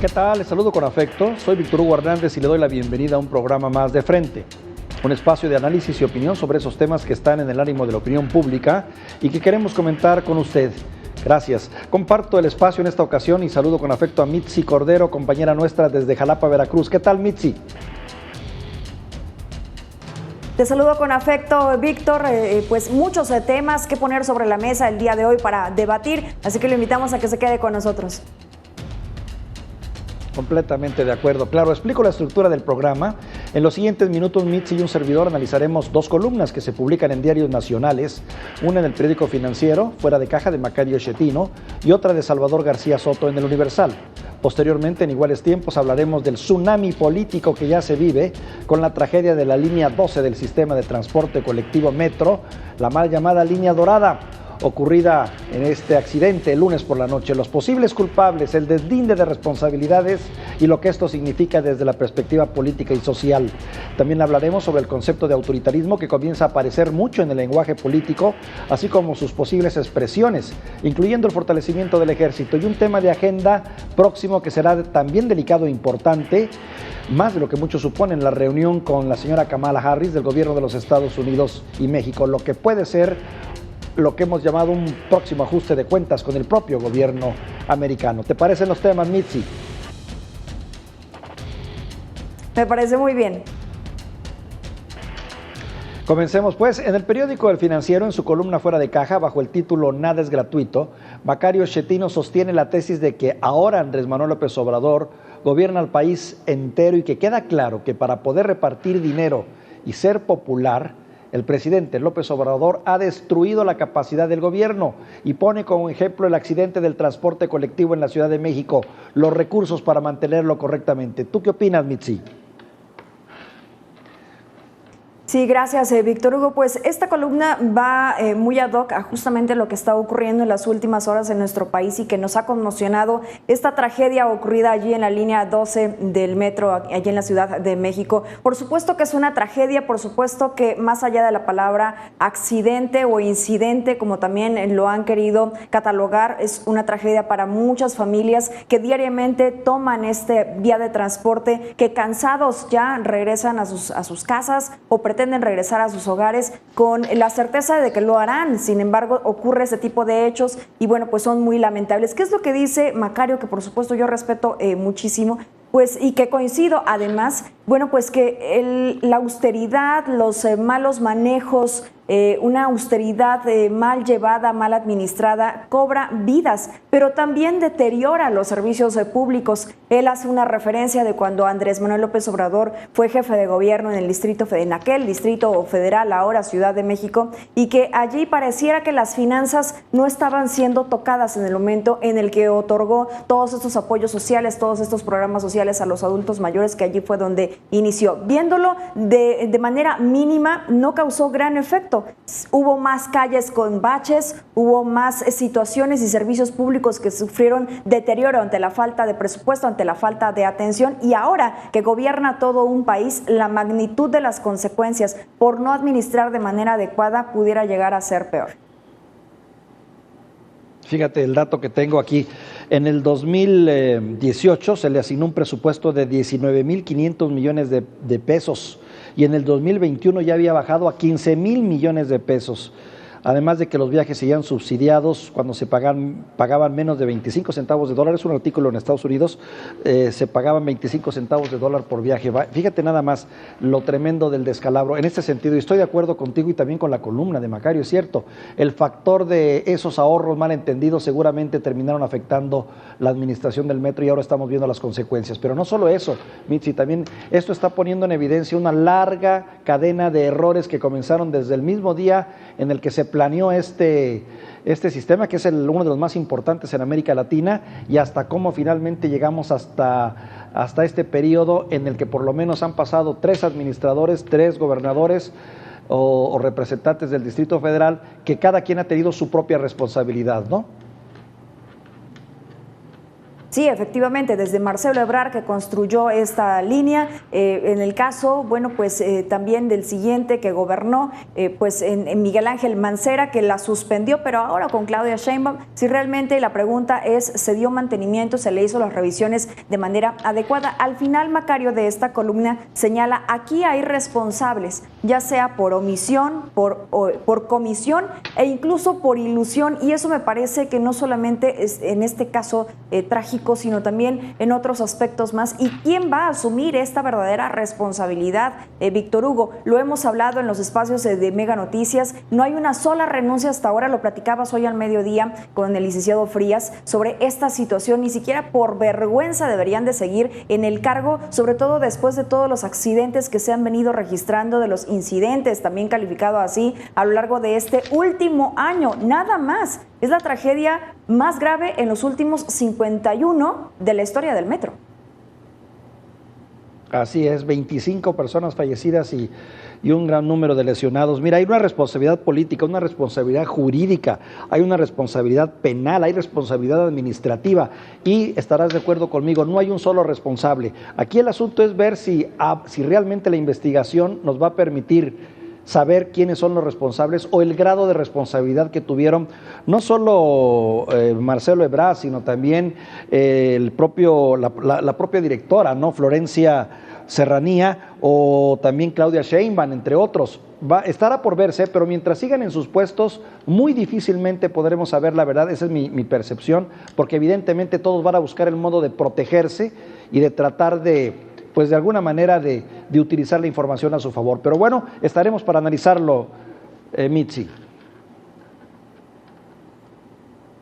¿Qué tal? Les saludo con afecto. Soy Víctor Hugo Hernández y le doy la bienvenida a un programa más de Frente. Un espacio de análisis y opinión sobre esos temas que están en el ánimo de la opinión pública y que queremos comentar con usted. Gracias. Comparto el espacio en esta ocasión y saludo con afecto a Mitzi Cordero, compañera nuestra desde Jalapa, Veracruz. ¿Qué tal, Mitzi? Te saludo con afecto, Víctor. Pues muchos temas que poner sobre la mesa el día de hoy para debatir, así que lo invitamos a que se quede con nosotros. Completamente de acuerdo. Claro, explico la estructura del programa. En los siguientes minutos, Mitzi y un servidor analizaremos dos columnas que se publican en diarios nacionales, una en el periódico Financiero, Fuera de Caja, de Macario Schettino, y otra de Salvador García Soto en el Universal. Posteriormente, en iguales tiempos, hablaremos del tsunami político que ya se vive con la tragedia de la línea 12 del sistema de transporte colectivo Metro, la mal llamada línea dorada, ocurrida en este accidente el lunes por la noche, los posibles culpables, el deslinde de responsabilidades y lo que esto significa desde la perspectiva política y social. También hablaremos sobre el concepto de autoritarismo que comienza a aparecer mucho en el lenguaje político, así como sus posibles expresiones, incluyendo el fortalecimiento del ejército y un tema de agenda próximo que será también delicado e importante, más de lo que muchos suponen, la reunión con la señora Kamala Harris del gobierno de los Estados Unidos y México, lo que puede ser lo que hemos llamado un próximo ajuste de cuentas con el propio gobierno americano. ¿Te parecen los temas, Mitzi? Me parece muy bien. Comencemos pues. En el periódico El Financiero, en su columna Fuera de Caja, bajo el título Nada es gratuito, Macario Schettino sostiene la tesis de que ahora Andrés Manuel López Obrador gobierna al país entero y que queda claro que para poder repartir dinero y ser popular, el presidente López Obrador ha destruido la capacidad del gobierno y pone como ejemplo el accidente del transporte colectivo en la Ciudad de México, los recursos para mantenerlo correctamente. ¿Tú qué opinas, Mitzi? Sí, gracias, Víctor Hugo. Pues esta columna va muy ad hoc a justamente lo que está ocurriendo en las últimas horas en nuestro país y que nos ha conmocionado esta tragedia ocurrida allí en la línea 12 del metro, allí en la Ciudad de México. Por supuesto que es una tragedia, por supuesto que más allá de la palabra accidente o incidente, como también lo han querido catalogar, es una tragedia para muchas familias que diariamente toman este vía de transporte, que cansados ya regresan a sus casas o pretenden regresar a sus hogares con la certeza de que lo harán. Sin embargo, ocurre ese tipo de hechos y bueno, pues son muy lamentables. ¿Qué es lo que dice Macario? Que por supuesto yo respeto muchísimo. Pues y que coincido además, bueno, pues que la austeridad, los malos manejos, una austeridad mal llevada, mal administrada, cobra vidas, pero también deteriora los servicios públicos. Él hace una referencia de cuando Andrés Manuel López Obrador fue jefe de gobierno en aquel distrito federal, ahora Ciudad de México, y que allí pareciera que las finanzas no estaban siendo tocadas en el momento en el que otorgó todos estos apoyos sociales, todos estos programas sociales a los adultos mayores, que allí fue donde inició. Viéndolo de manera mínima, no causó gran efecto. Hubo más calles con baches, hubo más situaciones y servicios públicos que sufrieron deterioro ante la falta de presupuesto, ante la falta de atención, y ahora que gobierna todo un país, la magnitud de las consecuencias por no administrar de manera adecuada pudiera llegar a ser peor. Fíjate el dato que tengo aquí. En el 2018 se le asignó un presupuesto de 19,500 millones de pesos y en el 2021 ya había bajado a 15,000 millones de pesos. Además de que los viajes seguían subsidiados cuando se pagaban menos de 25 centavos de dólar. Es un artículo en Estados Unidos, se pagaban 25 centavos de dólar por viaje. Fíjate nada más lo tremendo del descalabro. En este sentido, y estoy de acuerdo contigo y también con la columna de Macario, es cierto, el factor de esos ahorros mal entendidos seguramente terminaron afectando la administración del metro y ahora estamos viendo las consecuencias. Pero no solo eso, Mitzi, también esto está poniendo en evidencia una larga cadena de errores que comenzaron desde el mismo día en el que se planeó este sistema, que es uno de los más importantes en América Latina, y hasta cómo finalmente llegamos hasta este periodo en el que por lo menos han pasado 3 administradores, 3 gobernadores o representantes del Distrito Federal, que cada quien ha tenido su propia responsabilidad, ¿no? Sí, efectivamente, desde Marcelo Ebrard, que construyó esta línea, en el caso, bueno, pues también del siguiente que gobernó, pues en Miguel Ángel Mancera, que la suspendió, pero ahora con Claudia Sheinbaum, si realmente la pregunta es, ¿se dio mantenimiento, se le hizo las revisiones de manera adecuada? Al final, Macario, de esta columna señala, aquí hay responsables, ya sea por omisión, por comisión e incluso por ilusión, y eso me parece que no solamente es en este caso trágico, sino también en otros aspectos más. ¿Y quién va a asumir esta verdadera responsabilidad, Víctor Hugo? Lo hemos hablado en los espacios de Mega Noticias, no hay una sola renuncia hasta ahora, lo platicabas hoy al mediodía con el licenciado Frías sobre esta situación, ni siquiera por vergüenza deberían de seguir en el cargo, sobre todo después de todos los accidentes que se han venido registrando, de los incidentes, también calificado así, a lo largo de este último año, nada más. Es la tragedia más grave en los últimos 51 de la historia del metro. Así es, 25 personas fallecidas y un gran número de lesionados. Mira, hay una responsabilidad política, una responsabilidad jurídica, hay una responsabilidad penal, hay responsabilidad administrativa y estarás de acuerdo conmigo, no hay un solo responsable. Aquí el asunto es ver si realmente la investigación nos va a permitir saber quiénes son los responsables o el grado de responsabilidad que tuvieron no solo Marcelo Ebrard, sino también la propia directora, ¿no? Florencia Serranía, o también Claudia Sheinbaum, entre otros. Estará por verse, pero mientras sigan en sus puestos, muy difícilmente podremos saber la verdad. Esa es mi percepción, porque evidentemente todos van a buscar el modo de protegerse y de tratar de alguna manera de utilizar la información a su favor. Pero bueno, estaremos para analizarlo, Mitzi.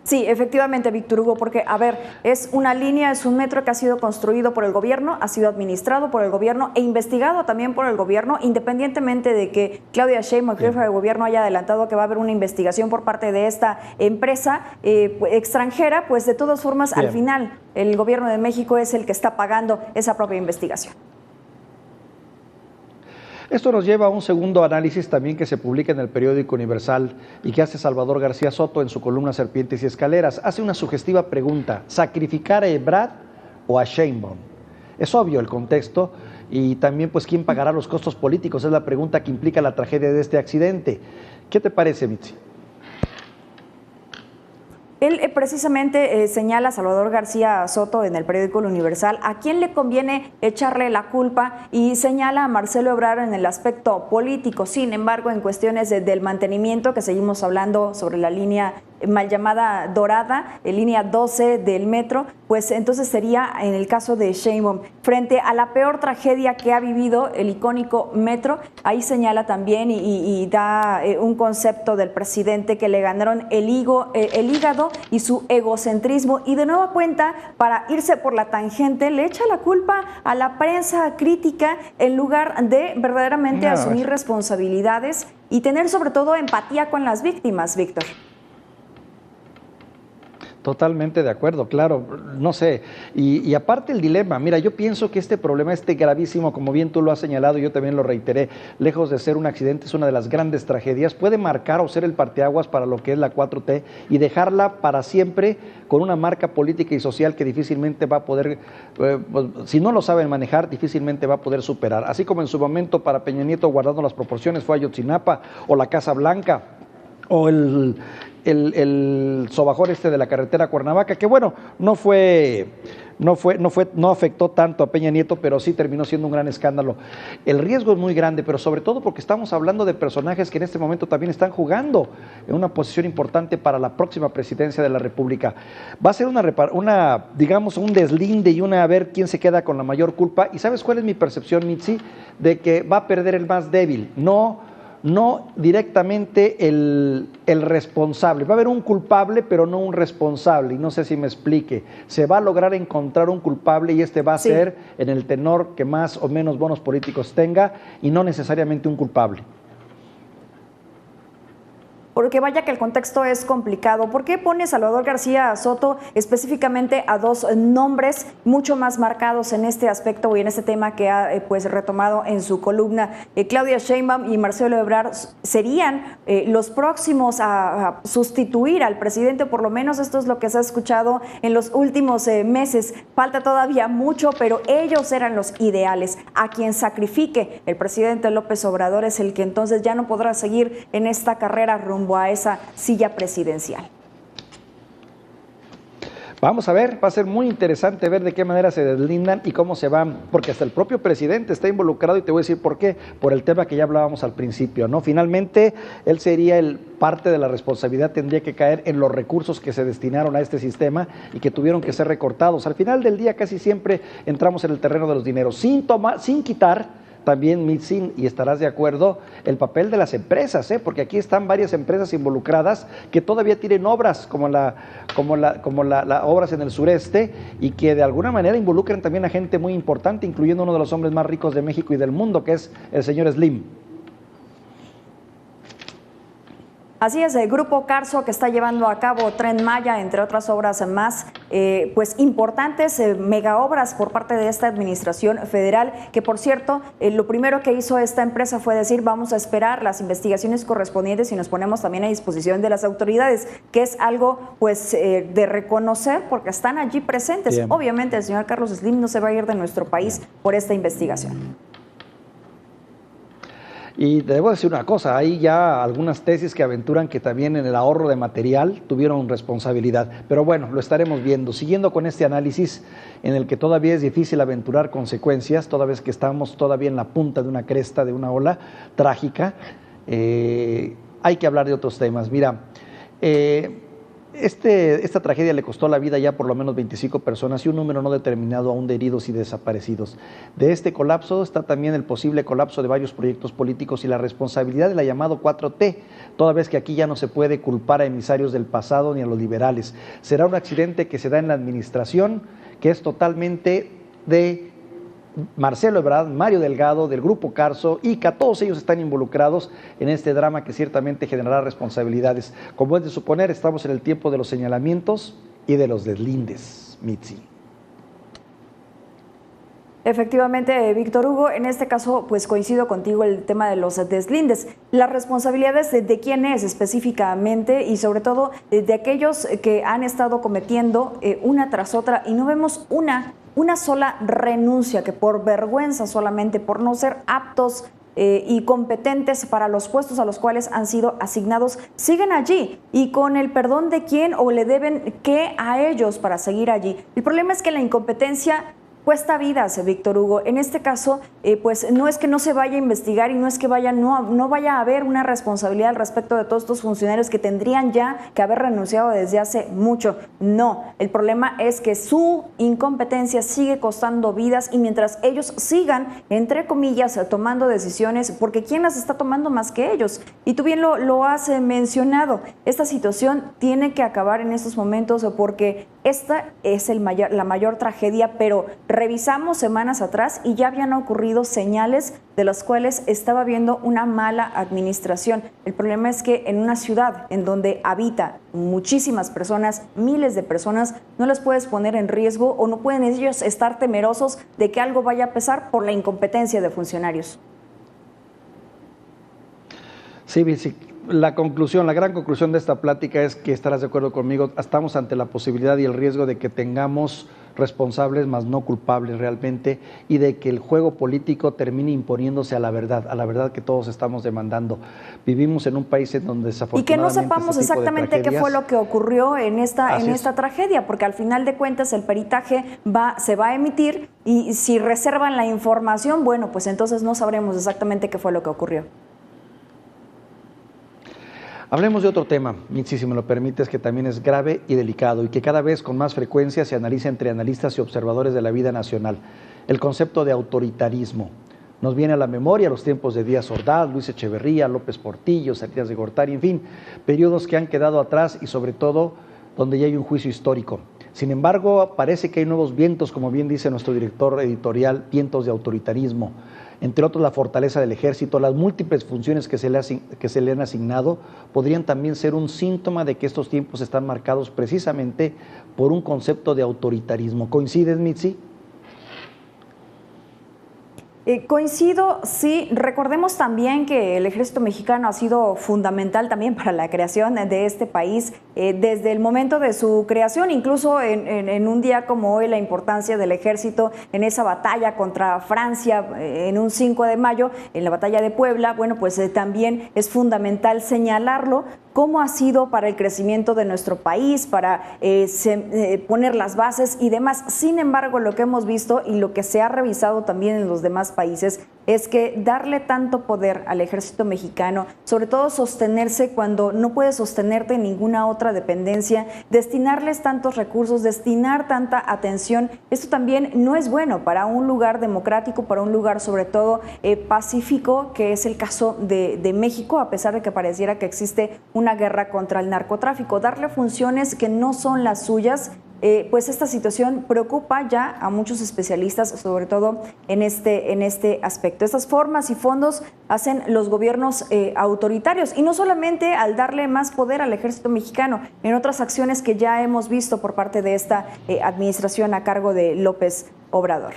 Sí, efectivamente, Víctor Hugo, porque, a ver, es una línea, es un metro que ha sido construido por el gobierno, ha sido administrado por el gobierno e investigado también por el gobierno, independientemente de que Claudia Sheinbaum, jefa de gobierno, haya adelantado que va a haber una investigación por parte de esta empresa extranjera, pues de todas formas, al final, el gobierno de México es el que está pagando esa propia investigación. Esto nos lleva a un segundo análisis también que se publica en el periódico Universal y que hace Salvador García Soto en su columna Serpientes y Escaleras. Hace una sugestiva pregunta: ¿sacrificar a Ebrard o a Sheinbaum? Es obvio el contexto y también pues quién pagará los costos políticos, es la pregunta que implica la tragedia de este accidente. ¿Qué te parece, Mitzi? Él precisamente señala, Salvador García Soto, en el periódico El Universal, a quién le conviene echarle la culpa, y señala a Marcelo Ebrard en el aspecto político. Sin embargo, en cuestiones del mantenimiento, que seguimos hablando sobre la línea mal llamada dorada, línea 12 del metro, pues entonces sería en el caso de Sheinbaum. Frente a la peor tragedia que ha vivido el icónico metro, ahí señala también y da un concepto del presidente que le ganaron el hígado y su egocentrismo, y de nueva cuenta, para irse por la tangente, le echa la culpa a la prensa crítica en lugar de verdaderamente asumir responsabilidades y tener sobre todo empatía con las víctimas, Víctor. Totalmente de acuerdo, claro, no sé, y aparte el dilema, mira, yo pienso que este problema, gravísimo, como bien tú lo has señalado, yo también lo reiteré, lejos de ser un accidente, es una de las grandes tragedias, puede marcar o ser el parteaguas para lo que es la 4T y dejarla para siempre con una marca política y social que difícilmente va a poder, si no lo saben manejar, difícilmente va a poder superar, así como en su momento para Peña Nieto, guardando las proporciones, fue Ayotzinapa o la Casa Blanca o el sobajón de la carretera Cuernavaca, que bueno, no afectó tanto a Peña Nieto, pero sí terminó siendo un gran escándalo. El riesgo es muy grande, pero sobre todo porque estamos hablando de personajes que en este momento también están jugando en una posición importante para la próxima presidencia de la República. Va a ser digamos, un deslinde y a ver quién se queda con la mayor culpa. ¿Y sabes cuál es mi percepción, Mitzi? De que va a perder el más débil, no directamente el responsable. Va a haber un culpable, pero no un responsable, y no sé si me explique. Se va a lograr encontrar un culpable y va a ser en el tenor que más o menos bonos políticos tenga y no necesariamente un culpable. porque vaya que el contexto es complicado. ¿Por qué pone Salvador García Soto específicamente a dos nombres mucho más marcados en este aspecto y en este tema que ha pues retomado en su columna? Claudia Sheinbaum y Marcelo Ebrard serían los próximos a sustituir al presidente, por lo menos esto es lo que se ha escuchado en los últimos meses. Falta todavía mucho, pero ellos eran los ideales. A quien sacrifique el presidente López Obrador es el que entonces ya no podrá seguir en esta carrera rumbo a esa silla presidencial. Vamos a ver, va a ser muy interesante ver de qué manera se deslindan y cómo se van, porque hasta el propio presidente está involucrado y te voy a decir por qué, por el tema que ya hablábamos al principio, ¿no? Finalmente, él sería parte de la responsabilidad, tendría que caer en los recursos que se destinaron a este sistema y que tuvieron que ser recortados. Al final del día casi siempre entramos en el terreno de los dineros, sin quitar también, Mitzi, y estarás de acuerdo, el papel de las empresas, porque aquí están varias empresas involucradas que todavía tienen obras como las obras en el sureste y que de alguna manera involucran también a gente muy importante, incluyendo uno de los hombres más ricos de México y del mundo, que es el señor Slim. Así es, el Grupo Carso, que está llevando a cabo Tren Maya, entre otras obras más, pues importantes, mega obras por parte de esta administración federal, que por cierto, lo primero que hizo esta empresa fue decir, vamos a esperar las investigaciones correspondientes y nos ponemos también a disposición de las autoridades, que es algo pues de reconocer porque están allí presentes. Bien. Obviamente el señor Carlos Slim no se va a ir de nuestro país por esta investigación. Y debo decir una cosa, hay ya algunas tesis que aventuran que también en el ahorro de material tuvieron responsabilidad, pero bueno, lo estaremos viendo. Siguiendo con este análisis en el que todavía es difícil aventurar consecuencias, toda vez que estamos todavía en la punta de una cresta, de una ola trágica, hay que hablar de otros temas. Mira, esta tragedia le costó la vida ya por lo menos 25 personas y un número no determinado aún de heridos y desaparecidos. De este colapso está también el posible colapso de varios proyectos políticos y la responsabilidad de la llamada 4T, toda vez que aquí ya no se puede culpar a emisarios del pasado ni a los liberales. Será un accidente que se da en la administración, que es totalmente de Marcelo Ebrard, Mario Delgado, del Grupo Carso, ICA, todos ellos están involucrados en este drama que ciertamente generará responsabilidades. Como es de suponer, estamos en el tiempo de los señalamientos y de los deslindes, Mitzi. Efectivamente, Víctor Hugo, en este caso pues coincido contigo el tema de los deslindes. Las responsabilidades de quién es específicamente y sobre todo de aquellos que han estado cometiendo una tras otra y no vemos una sola renuncia, que por vergüenza solamente, por no ser aptos y competentes para los puestos a los cuales han sido asignados, siguen allí y con el perdón de quién o le deben qué a ellos para seguir allí. El problema es que la incompetencia cuesta vidas, Víctor Hugo. En este caso, pues no es que no se vaya a investigar y no es que no vaya a haber una responsabilidad al respecto de todos estos funcionarios que tendrían ya que haber renunciado desde hace mucho. No, el problema es que su incompetencia sigue costando vidas y mientras ellos sigan, entre comillas, tomando decisiones, porque ¿quién las está tomando más que ellos? Y tú bien lo has mencionado, esta situación tiene que acabar en estos momentos porque esta es la mayor tragedia, pero revisamos semanas atrás y ya habían ocurrido señales de las cuales estaba habiendo una mala administración. El problema es que en una ciudad en donde habita muchísimas personas, miles de personas, no las puedes poner en riesgo o no pueden ellos estar temerosos de que algo vaya a pasar por la incompetencia de funcionarios. Sí, la gran conclusión de esta plática es que estarás de acuerdo conmigo, estamos ante la posibilidad y el riesgo de que tengamos responsables más no culpables realmente y de que el juego político termine imponiéndose a la verdad que todos estamos demandando. Vivimos en un país en donde desafortunadamente y que no sepamos exactamente qué fue lo que ocurrió en esta tragedia, porque al final de cuentas el peritaje se va a emitir y si reservan la información, bueno, pues entonces no sabremos exactamente qué fue lo que ocurrió. Hablemos de otro tema, Mitzi, si me lo permites, que también es grave y delicado y que cada vez con más frecuencia se analiza entre analistas y observadores de la vida nacional. El concepto de autoritarismo. Nos viene a la memoria los tiempos de Díaz Ordaz, Luis Echeverría, López Portillo, Salinas de Gortari, en fin, periodos que han quedado atrás y sobre todo donde ya hay un juicio histórico. Sin embargo, parece que hay nuevos vientos, como bien dice nuestro director editorial, vientos de autoritarismo. entre otros la fortaleza del ejército, las múltiples funciones que se le han asignado, podrían también ser un síntoma de que estos tiempos están marcados precisamente por un concepto de autoritarismo. ¿Coincides, Mitzi? Coincido, sí. Recordemos también que el ejército mexicano ha sido fundamental también para la creación de este país desde el momento de su creación, incluso en un día como hoy, la importancia del ejército en esa batalla contra Francia en un 5 de mayo, en la batalla de Puebla, bueno, pues también es fundamental señalarlo, cómo ha sido para el crecimiento de nuestro país, para poner las bases y demás. Sin embargo, lo que hemos visto y lo que se ha revisado también en los demás países es que darle tanto poder al ejército mexicano, sobre todo sostenerse cuando no puedes sostenerte en ninguna otra dependencia, destinarles tantos recursos, destinar tanta atención, esto también no es bueno para un lugar democrático, para un lugar sobre todo pacífico, que es el caso de México, a pesar de que pareciera que existe una guerra contra el narcotráfico. Darle funciones que no son las suyas, pues esta situación preocupa ya a muchos especialistas, sobre todo en este aspecto. Estas formas y fondos hacen los gobiernos autoritarios, y no solamente al darle más poder al ejército mexicano, en otras acciones que ya hemos visto por parte de esta administración a cargo de López Obrador.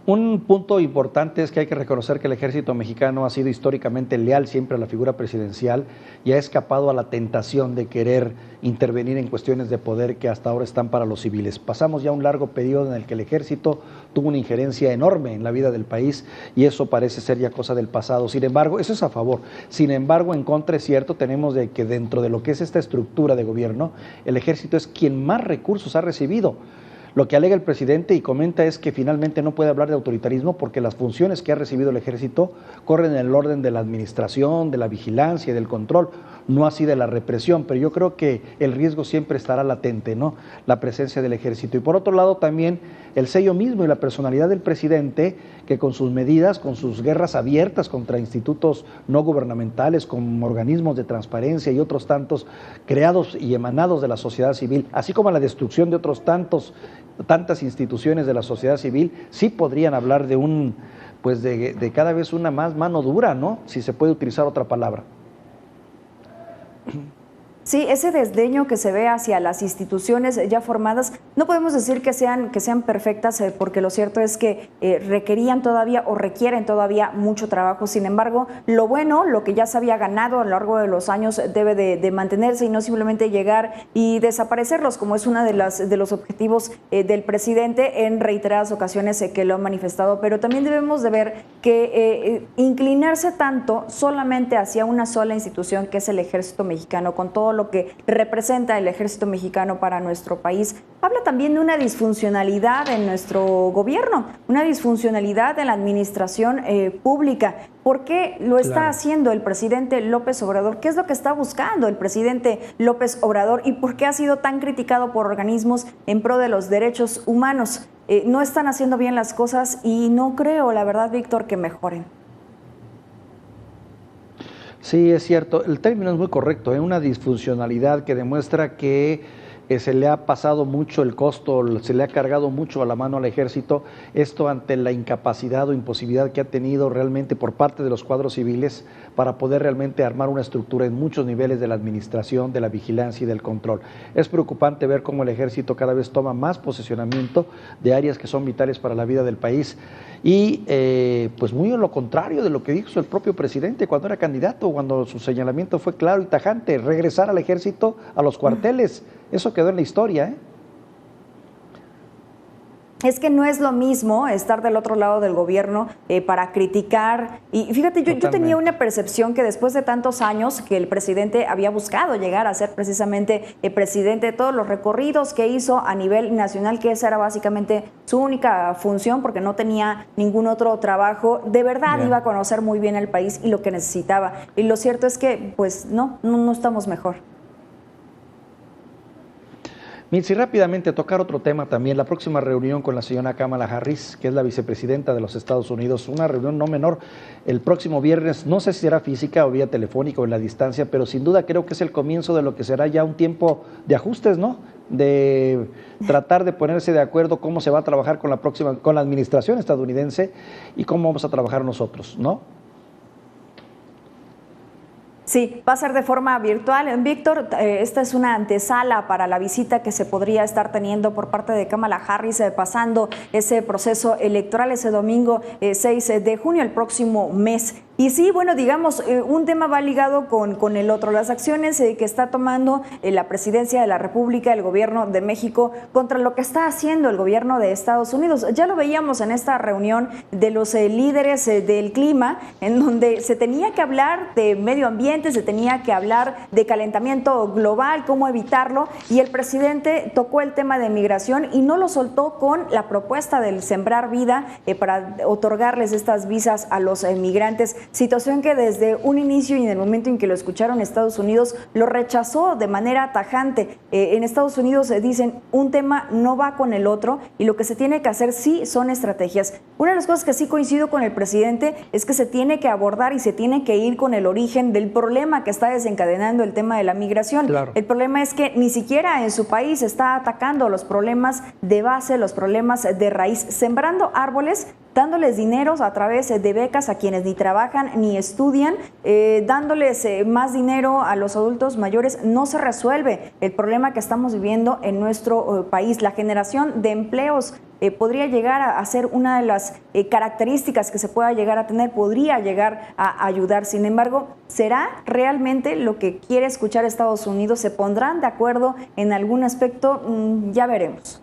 Un punto importante es que hay que reconocer que el ejército mexicano ha sido históricamente leal siempre a la figura presidencial y ha escapado a la tentación de querer intervenir en cuestiones de poder que hasta ahora están para los civiles. Pasamos ya un largo periodo en el que el ejército tuvo una injerencia enorme en la vida del país y eso parece ser ya cosa del pasado. Sin embargo, eso es a favor. Sin embargo, en contra es cierto, tenemos de que dentro de lo que es esta estructura de gobierno, el ejército es quien más recursos ha recibido. Lo que alega el presidente y comenta es que finalmente no puede hablar de autoritarismo porque las funciones que ha recibido el ejército corren en el orden de la administración, de la vigilancia y del control, no así de la represión, pero yo creo que el riesgo siempre estará latente, ¿no? La presencia del ejército. Y por otro lado también el sello mismo y la personalidad del presidente, que con sus medidas, con sus guerras abiertas contra institutos no gubernamentales, con organismos de transparencia y otros tantos creados y emanados de la sociedad civil, así como la destrucción de otros tantas instituciones de la sociedad civil, sí podrían hablar de de cada vez una más mano dura, ¿no? Si se puede utilizar otra palabra. Sí, ese desdeño que se ve hacia las instituciones ya formadas, no podemos decir que sean perfectas, porque lo cierto es que requerían todavía o requieren todavía mucho trabajo. Sin embargo, lo bueno, lo que ya se había ganado a lo largo de los años debe de mantenerse y no simplemente llegar y desaparecerlos, como es uno de los objetivos del presidente en reiteradas ocasiones que lo han manifestado. Pero también debemos de ver que inclinarse tanto solamente hacia una sola institución, que es el Ejército Mexicano, con todo lo que representa el ejército mexicano para nuestro país, habla también de una disfuncionalidad en nuestro gobierno, una disfuncionalidad en la administración pública. ¿Por qué lo está haciendo el presidente López Obrador? ¿Qué es lo que está buscando el presidente López Obrador y por qué ha sido tan criticado por organismos en pro de los derechos humanos? No están haciendo bien las cosas y no creo, la verdad, Víctor, que mejoren. Sí, es cierto, el término es muy correcto, una disfuncionalidad que demuestra que se le ha pasado mucho el costo, se le ha cargado mucho a la mano al ejército, esto ante la incapacidad o imposibilidad que ha tenido realmente por parte de los cuadros civiles para poder realmente armar una estructura en muchos niveles de la administración, de la vigilancia y del control. Es preocupante ver cómo el ejército cada vez toma más posesionamiento de áreas que son vitales para la vida del país y pues muy en lo contrario de lo que dijo el propio presidente cuando era candidato, cuando su señalamiento fue claro y tajante, regresar al ejército a los cuarteles. Eso quedó en la historia, Es que no es lo mismo estar del otro lado del gobierno para criticar. Y fíjate, yo tenía una percepción que después de tantos años que el presidente había buscado llegar a ser precisamente presidente, de todos los recorridos que hizo a nivel nacional, que esa era básicamente su única función porque no tenía ningún otro trabajo, de verdad iba a conocer muy bien el país y lo que necesitaba. Y lo cierto es que pues no estamos mejor. Mitzi, rápidamente tocar otro tema también, la próxima reunión con la señora Kamala Harris, que es la vicepresidenta de los Estados Unidos, una reunión no menor el próximo viernes, no sé si será física o vía telefónica o en la distancia, pero sin duda creo que es el comienzo de lo que será ya un tiempo de ajustes, ¿no? De tratar de ponerse de acuerdo cómo se va a trabajar con la administración estadounidense y cómo vamos a trabajar nosotros, ¿no? Sí, va a ser de forma virtual. Víctor, esta es una antesala para la visita que se podría estar teniendo por parte de Kamala Harris, pasando ese proceso electoral ese domingo 6 de junio, el próximo mes. Y sí, bueno, digamos, un tema va ligado con el otro, las acciones que está tomando la presidencia de la República, el gobierno de México, contra lo que está haciendo el gobierno de Estados Unidos. Ya lo veíamos en esta reunión de los líderes del clima, en donde se tenía que hablar de medio ambiente, se tenía que hablar de calentamiento global, cómo evitarlo, y el presidente tocó el tema de migración y no lo soltó con la propuesta del Sembrar Vida para otorgarles estas visas a los migrantes. Situación que desde un inicio y en el momento en que lo escucharon Estados Unidos lo rechazó de manera tajante. En Estados Unidos dicen un tema no va con el otro y lo que se tiene que hacer sí son estrategias. Una de las cosas que sí coincido con el presidente es que se tiene que abordar y se tiene que ir con el origen del problema que está desencadenando el tema de la migración. Claro. El problema es que ni siquiera en su país está atacando los problemas de base, los problemas de raíz, sembrando árboles, dándoles dineros a través de becas a quienes ni trabajan ni estudian, dándoles más dinero a los adultos mayores. No se resuelve el problema que estamos viviendo en nuestro país. La generación de empleos podría llegar a ser una de las características que se pueda llegar a tener, podría llegar a ayudar. Sin embargo, ¿será realmente lo que quiere escuchar Estados Unidos? ¿Se pondrán de acuerdo en algún aspecto? Ya veremos.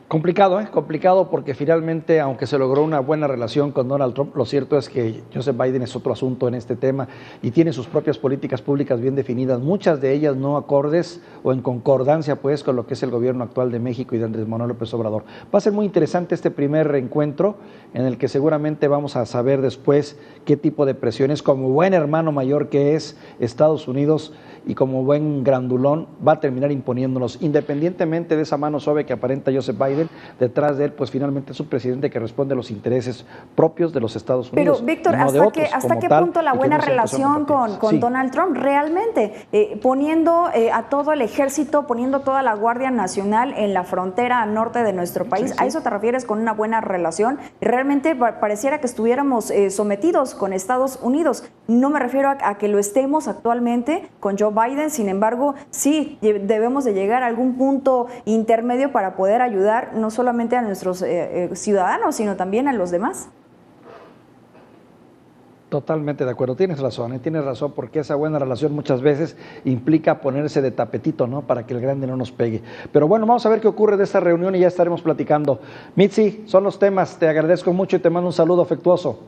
Complicado, complicado porque finalmente, aunque se logró una buena relación con Donald Trump, lo cierto es que Joseph Biden es otro asunto en este tema y tiene sus propias políticas públicas bien definidas, muchas de ellas no acordes o en concordancia pues con lo que es el gobierno actual de México y de Andrés Manuel López Obrador. Va a ser muy interesante este primer reencuentro en el que seguramente vamos a saber después qué tipo de presiones, como buen hermano mayor que es Estados Unidos y como buen grandulón, va a terminar imponiéndonos, independientemente de esa mano suave que aparenta Joseph Biden. Detrás de él, pues finalmente es un presidente que responde a los intereses propios de los Estados Unidos. Pero, Víctor, no ¿hasta qué punto la buena relación con sí. Donald Trump? Realmente, poniendo a todo el ejército, poniendo toda la Guardia Nacional en la frontera norte de nuestro país, sí, sí. ¿A eso te refieres con una buena relación? Realmente pareciera que estuviéramos sometidos con Estados Unidos. No me refiero a que lo estemos actualmente con Joe Biden, sin embargo, sí debemos de llegar a algún punto intermedio para poder ayudar no solamente a nuestros ciudadanos, sino también a los demás. Totalmente de acuerdo, tienes razón porque esa buena relación muchas veces implica ponerse de tapetito, ¿no? Para que el grande no nos pegue. Pero bueno, vamos a ver qué ocurre de esta reunión y ya estaremos platicando. Mitzi, son los temas, te agradezco mucho y te mando un saludo afectuoso.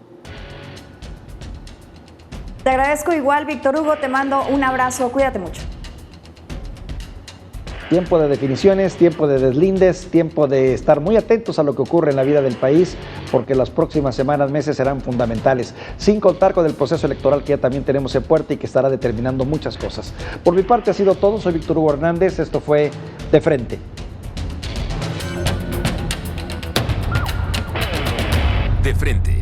Te agradezco igual, Víctor Hugo, te mando un abrazo, cuídate mucho. Tiempo de definiciones, tiempo de deslindes, tiempo de estar muy atentos a lo que ocurre en la vida del país, porque las próximas semanas, meses serán fundamentales, sin contar con el proceso electoral que ya también tenemos en puerta y que estará determinando muchas cosas. Por mi parte ha sido todo, soy Víctor Hugo Hernández, esto fue De Frente. De Frente.